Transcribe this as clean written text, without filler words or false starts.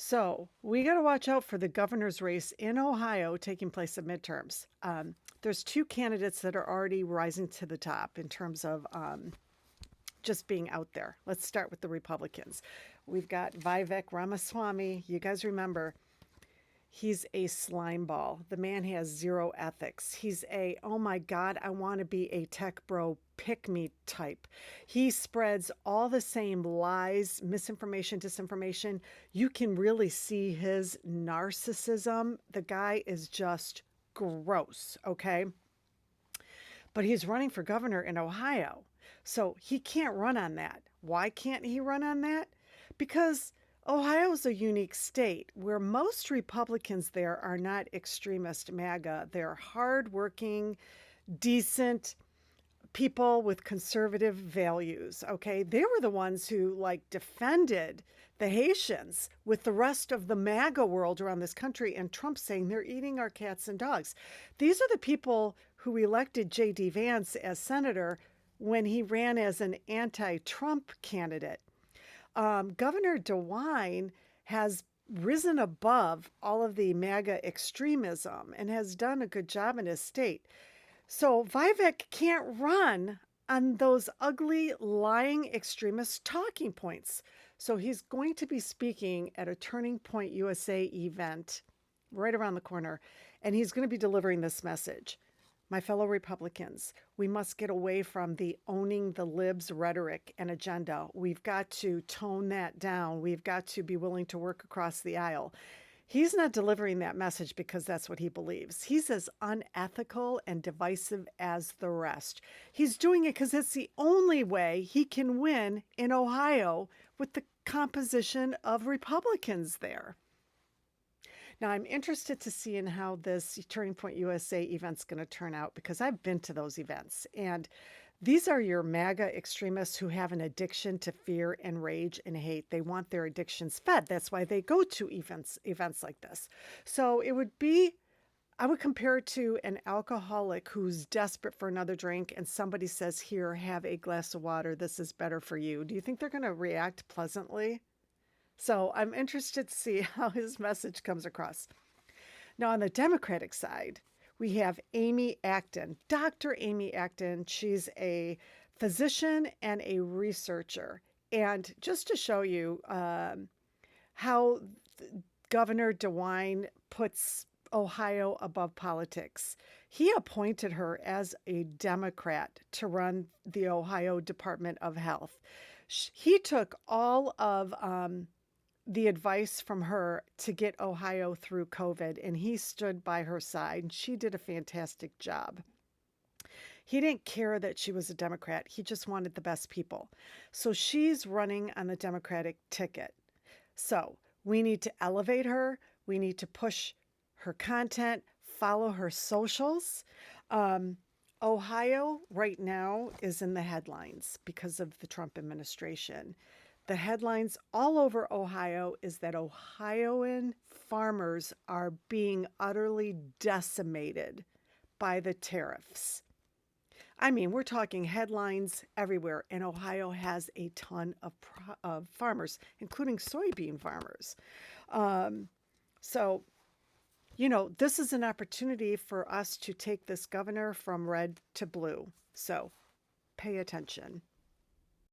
So we got to watch out for the governor's race in Ohio taking place at midterms. There's two candidates that are already rising to the top in terms of just being out there. Let's start with the Republicans. We've got Vivek Ramaswamy. You guys remember, he's a slime ball. The man has zero ethics. He's a, oh my God, I want to be a tech bro, pick me type. He spreads all the same lies, misinformation, disinformation. You can really see his narcissism. The guy is just gross, okay? But he's running for governor in Ohio. So he can't run on that. Why can't he run on that? Because Ohio's a unique state where most Republicans there are not extremist MAGA. They're hardworking, decent people with conservative values. Okay. They were the ones who like defended the Haitians with the rest of the MAGA world around this country, and Trump saying they're eating our cats and dogs. These are the people who elected J.D. Vance as senator when he ran as an anti-Trump candidate. Governor DeWine has risen above all of the MAGA extremism and has done a good job in his state. So Vivek can't run on those ugly, lying extremist talking points. So he's going to be speaking at a Turning Point USA event right around the corner, and he's going to be delivering this message. My fellow Republicans, we must get away from the owning the libs rhetoric and agenda. We've got to tone that down. We've got to be willing to work across the aisle. He's not delivering that message because that's what he believes. He's as unethical and divisive as the rest. He's doing it because it's the only way he can win in Ohio with the composition of Republicans there. Now, I'm interested to see in how this Turning Point USA event's going to turn out because I've been to those events. And these are your MAGA extremists who have an addiction to fear and rage and hate. They want their addictions fed. That's why they go to events like this. So it would be, I would compare it to an alcoholic who's desperate for another drink and somebody says, here, have a glass of water. This is better for you. Do you think they're going to react pleasantly? So I'm interested to see how his message comes across. Now, on the Democratic side, we have Amy Acton, Dr. Amy Acton. She's a physician and a researcher. And just to show you how Governor DeWine puts Ohio above politics, he appointed her as a Democrat to run the Ohio Department of Health. He took all of the advice from her to get Ohio through COVID, and he stood by her side, and she did a fantastic job. He didn't care that she was a Democrat. He just wanted the best people. So she's running on the Democratic ticket. So we need to elevate her. We need to push her content, follow her socials. Ohio right now is in the headlines because of the Trump administration. The headlines all over Ohio is that Ohioan farmers are being utterly decimated by the tariffs. I mean, we're talking headlines everywhere, and Ohio has a ton of farmers, including soybean farmers. So, this is an opportunity for us to take this governor from red to blue. So pay attention.